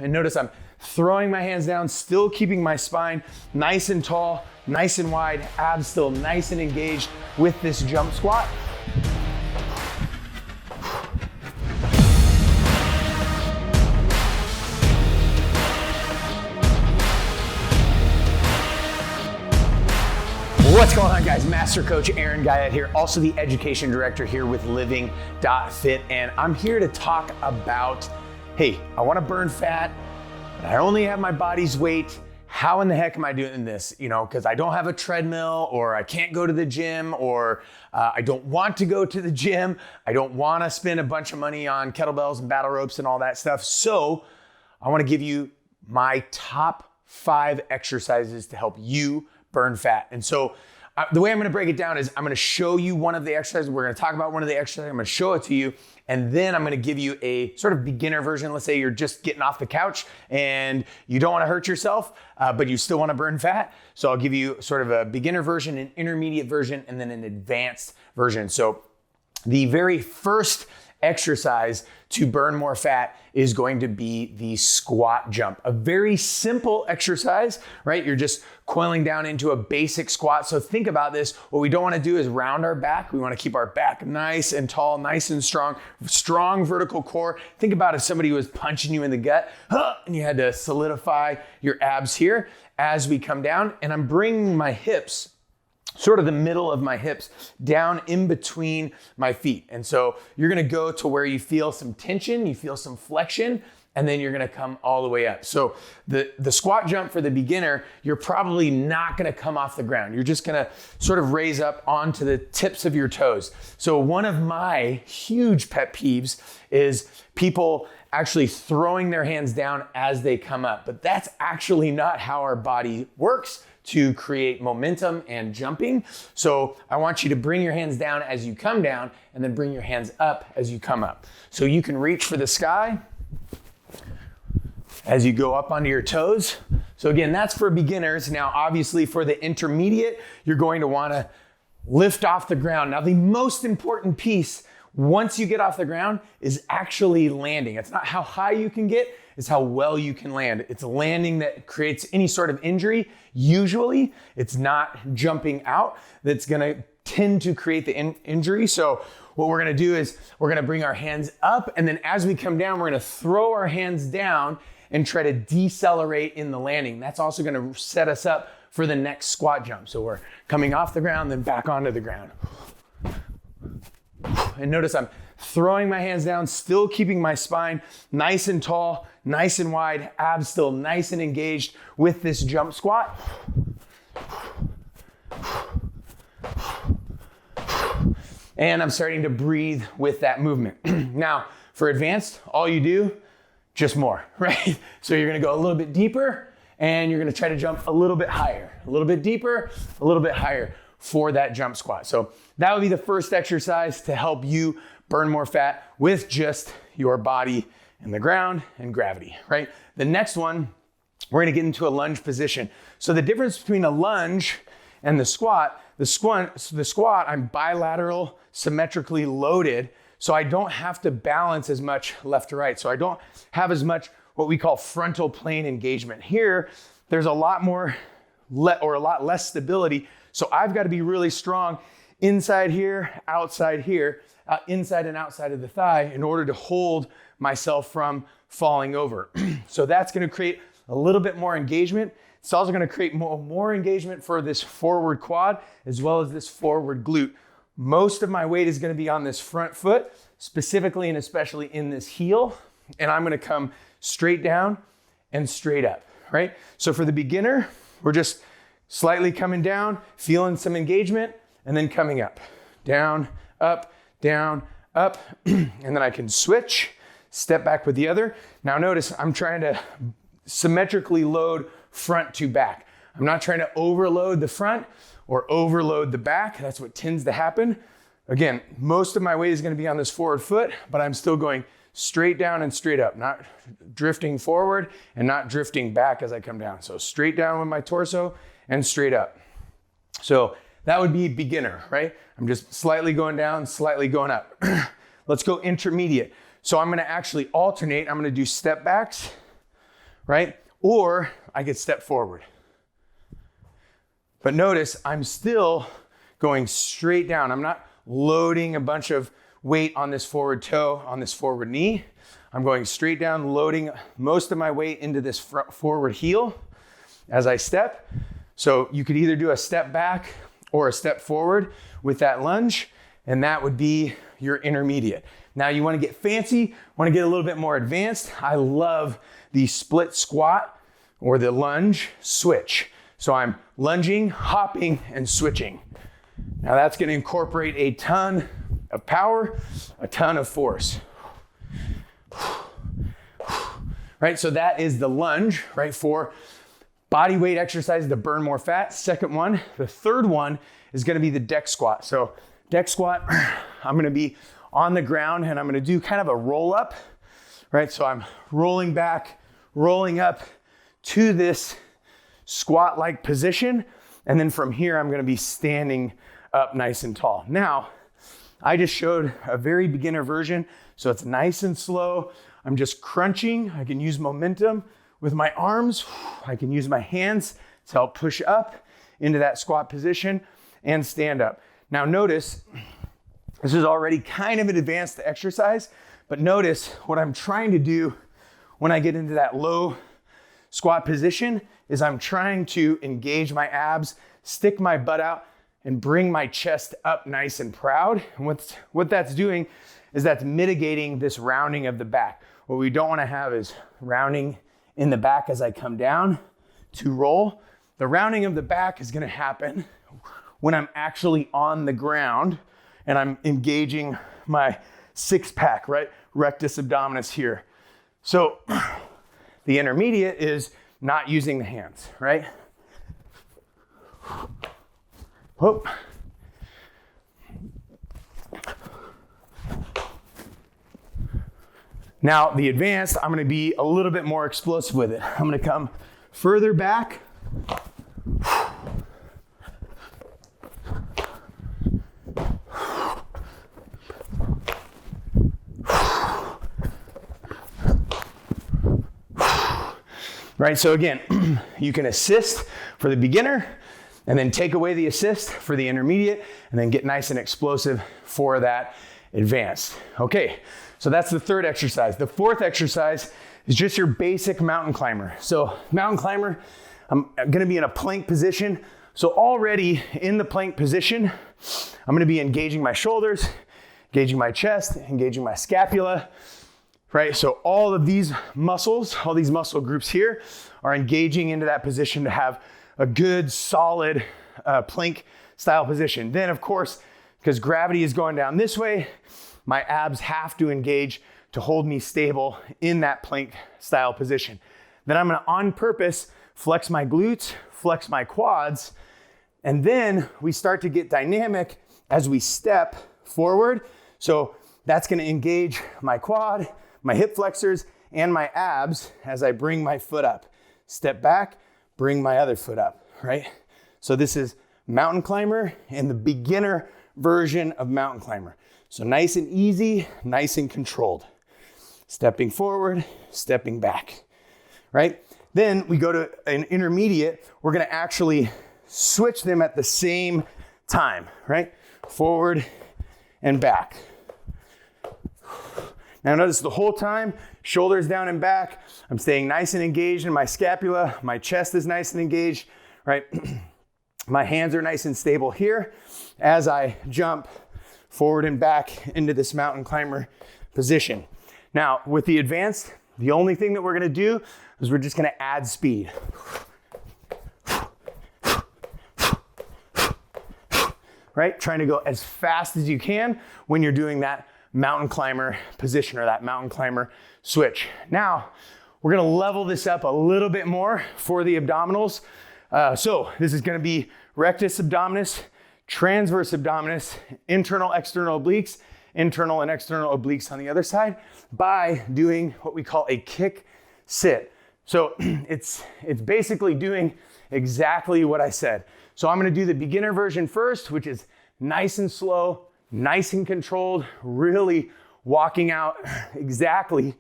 And notice I'm throwing my hands down, still keeping my spine nice and tall, nice and wide, abs still nice and engaged with this jump squat. What's going on, guys? Master Coach Aaron Guyette here, also the Education Director here with LivingFit, and I'm here to talk about, hey, I want to burn fat, but I only have my body's weight. How in the heck am I doing this? You know, because I don't have a treadmill, or I can't go to the gym, or I don't want to go to the gym. I don't want to spend a bunch of money on kettlebells and battle ropes and all that stuff. So I want to give you my top 5 exercises to help you burn fat. And so the way I'm going to break it down is I'm going to show you one of the exercises. We're going to talk about one of the exercises. I'm going to show it to you. And then I'm going to give you a sort of beginner version. Let's say you're just getting off the couch and you don't want to hurt yourself, but you still want to burn fat. So I'll give you sort of a beginner version, an intermediate version, and then an advanced version. So the very first exercise to burn more fat is going to be the squat jump. A very simple exercise, right? You're just coiling down into a basic squat. So think about this. What we don't want to do is round our back. We want to keep our back nice and tall, nice and strong vertical core. Think about if somebody was punching you in the gut and you had to solidify your abs here as we come down. And I'm bringing my hips, sort of the middle of my hips, down in between my feet. And so you're gonna go to where you feel some tension, you feel some flexion, and then you're gonna come all the way up. So the squat jump for the beginner, you're probably not gonna come off the ground. You're just gonna sort of raise up onto the tips of your toes. So one of my huge pet peeves is people actually throwing their hands down as they come up. But that's actually not how our body works to create momentum and jumping. So I want you to bring your hands down as you come down and then bring your hands up as you come up. So you can reach for the sky as you go up onto your toes. So again, that's for beginners. Now, obviously for the intermediate, you're going to want to lift off the ground. Now, the most important piece once you get off the ground is actually landing. It's not how high you can get, it's how well you can land. It's landing that creates any sort of injury. Usually it's not jumping out that's gonna tend to create the injury. So what we're gonna do is we're gonna bring our hands up, and then as we come down, we're gonna throw our hands down and try to decelerate in the landing. That's also gonna set us up for the next squat jump. So we're coming off the ground, then back onto the ground. And notice I'm throwing my hands down, still keeping my spine nice and tall, nice and wide, abs still nice and engaged with this jump squat. And I'm starting to breathe with that movement. Now, for advanced, all you do, just more, right? So you're gonna go a little bit deeper and you're gonna try to jump a little bit higher, a little bit deeper, a little bit higher for that jump squat. So that would be the first exercise to help you burn more fat with just your body and the ground and gravity, right? The next one, we're gonna get into a lunge position. So the difference between a lunge and the squat, I'm bilateral, symmetrically loaded, so I don't have to balance as much left to right. So I don't have as much what we call frontal plane engagement. Here, there's a lot more or a lot less stability. So I've got to be really strong inside here, inside and outside of the thigh in order to hold myself from falling over. So that's going to create a little bit more engagement. It's also going to create more engagement for this forward quad as well as this forward glute. Most of my weight is going to be on this front foot, specifically and especially in this heel. And I'm going to come straight down and straight up, right? So for the beginner, we're just slightly coming down, feeling some engagement, and then coming up, down, up, and then I can switch, step back with the other. Now notice I'm trying to symmetrically load front to back. I'm not trying to overload the front or overload the back. That's what tends to happen. Again, most of my weight is going to be on this forward foot, but I'm still going straight down and straight up, not drifting forward and not drifting back as I come down. So straight down with my torso and straight up. So that would be beginner, right? I'm just slightly going down, slightly going up. Let's go intermediate. So I'm gonna actually alternate. I'm gonna do step backs, right? Or I could step forward. But notice I'm still going straight down. I'm not loading a bunch of weight on this forward toe, on this forward knee. I'm going straight down, loading most of my weight into this forward heel as I step. So you could either do a step back or a step forward with that lunge, and that would be your intermediate. Now you want to get fancy, want to get a little bit more advanced. I love the split squat or the lunge switch. So I'm lunging, hopping, and switching. Now that's going to incorporate a ton of power, a ton of force. Right, so that is the lunge, right, for body weight exercises to burn more fat. Second one, the third one is gonna be the deck squat. So deck squat, I'm gonna be on the ground and I'm gonna do kind of a roll up, right? So I'm rolling back, rolling up to this squat-like position. And then from here, I'm gonna be standing up nice and tall. Now, I just showed a very beginner version, so it's nice and slow. I'm just crunching. I can use momentum with my arms. I can use my hands to help push up into that squat position and stand up. Now notice, this is already kind of an advanced exercise, but notice what I'm trying to do when I get into that low squat position is I'm trying to engage my abs, stick my butt out, and bring my chest up nice and proud. And what that's doing is that's mitigating this rounding of the back. What we don't want to have is rounding in the back as I come down to roll. The rounding of the back is going to happen when I'm actually on the ground and I'm engaging my six pack, right? Rectus abdominis here. So the intermediate is not using the hands, right? Whoop. Now, the advanced, I'm gonna be a little bit more explosive with it. I'm gonna come further back. Right, so again, you can assist for the beginner and then take away the assist for the intermediate and then get nice and explosive for that advanced. Okay. So that's the third exercise. The fourth exercise is just your basic mountain climber. So mountain climber, I'm gonna be in a plank position. So already in the plank position, I'm gonna be engaging my shoulders, engaging my chest, engaging my scapula, right? So all of these muscles, all these muscle groups here are engaging into that position to have a good, solid plank style position. Then of course, because gravity is going down this way, my abs have to engage to hold me stable in that plank style position. Then I'm gonna, on purpose, flex my glutes, flex my quads, and then we start to get dynamic as we step forward. So that's gonna engage my quad, my hip flexors, and my abs as I bring my foot up. Step back, bring my other foot up, right? So this is mountain climber and the beginner version of mountain climber. So nice and easy, nice and controlled. Stepping forward, stepping back, right? Then we go to an intermediate. We're gonna actually switch them at the same time, right? Forward and back. Now notice the whole time, shoulders down and back. I'm staying nice and engaged in my scapula. My chest is nice and engaged, right? My hands are nice and stable here as I jump forward and back into this mountain climber position. Now, with the advanced, the only thing that we're gonna do is we're just gonna add speed. Right? Trying to go as fast as you can when you're doing that mountain climber position or that mountain climber switch. Now, we're gonna level this up a little bit more for the abdominals. So this is gonna be rectus abdominis, transverse abdominis, internal, external obliques, internal and external obliques on the other side by doing what we call a kick sit. So it's basically doing exactly what I said. So I'm gonna do the beginner version first, which is nice and slow, nice and controlled, really walking out exactly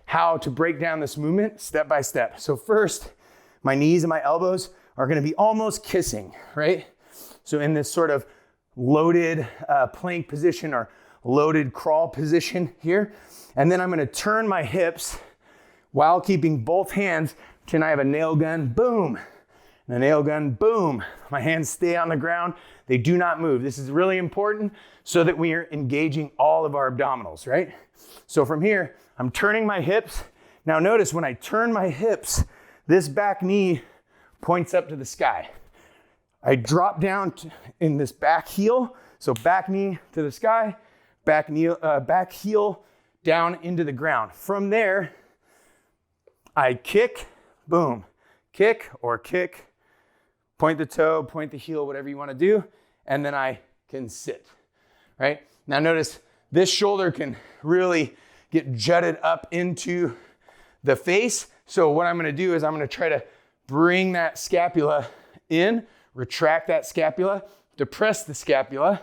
how to break down this movement step by step. So first, my knees and my elbows are gonna be almost kissing, right? So in this sort of loaded plank position or loaded crawl position here. And then I'm gonna turn my hips while keeping both hands. Pretend I have a nail gun, boom. And a nail gun, boom. My hands stay on the ground. They do not move. This is really important so that we are engaging all of our abdominals, right? So from here, I'm turning my hips. Now notice when I turn my hips, this back knee points up to the sky. I drop down in this back heel. So back knee to the sky, back heel down into the ground. From there, I kick, boom, kick or kick, point the toe, point the heel, whatever you want to do, and then I can sit, right? Now notice this shoulder can really get jutted up into the face. So what I'm going to do is I'm going to try to bring that scapula in, retract that scapula, depress the scapula,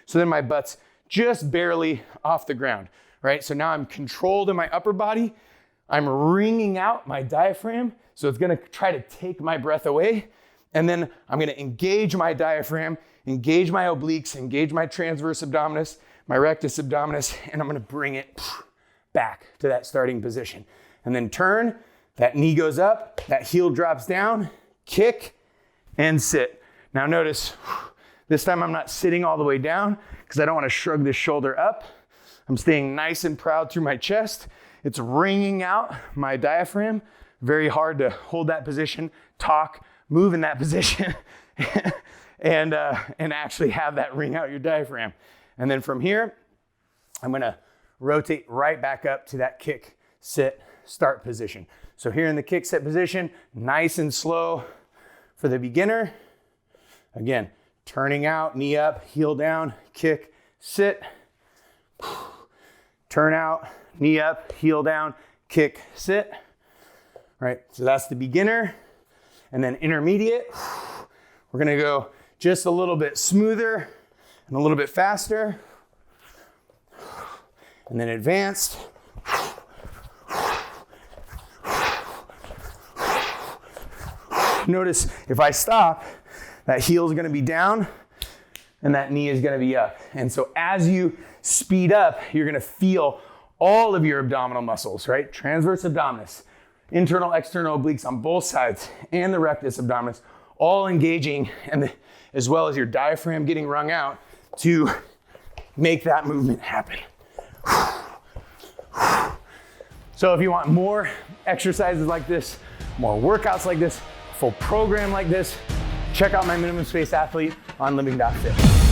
so then my butt's just barely off the ground, right? So now I'm controlled in my upper body. I'm wringing out my diaphragm, so it's gonna try to take my breath away. And then I'm gonna engage my diaphragm, engage my obliques, engage my transverse abdominis, my rectus abdominis, and I'm gonna bring it back to that starting position. And then turn, that knee goes up, that heel drops down, kick, and sit. Now notice, this time I'm not sitting all the way down because I don't wanna shrug this shoulder up. I'm staying nice and proud through my chest. It's wringing out my diaphragm. Very hard to hold that position, talk, move in that position, and actually have that wring out your diaphragm. And then from here, I'm gonna rotate right back up to that kick, sit, start position. So here in the kick sit position, nice and slow for the beginner. Again, turning out, knee up, heel down, kick, sit, turn out, knee up, heel down, kick, sit, right? So that's the beginner. And then intermediate, we're gonna go just a little bit smoother and a little bit faster. And then advanced. Notice if I stop, that heel is gonna be down and that knee is gonna be up. And so as you speed up, you're gonna feel all of your abdominal muscles, right? Transverse abdominis, internal, external obliques on both sides, and the rectus abdominis, all engaging, and as well as your diaphragm getting wrung out to make that movement happen. So if you want more exercises like this, more workouts like this, full program like this, check out my Minimum Space Athlete on Living.Fit.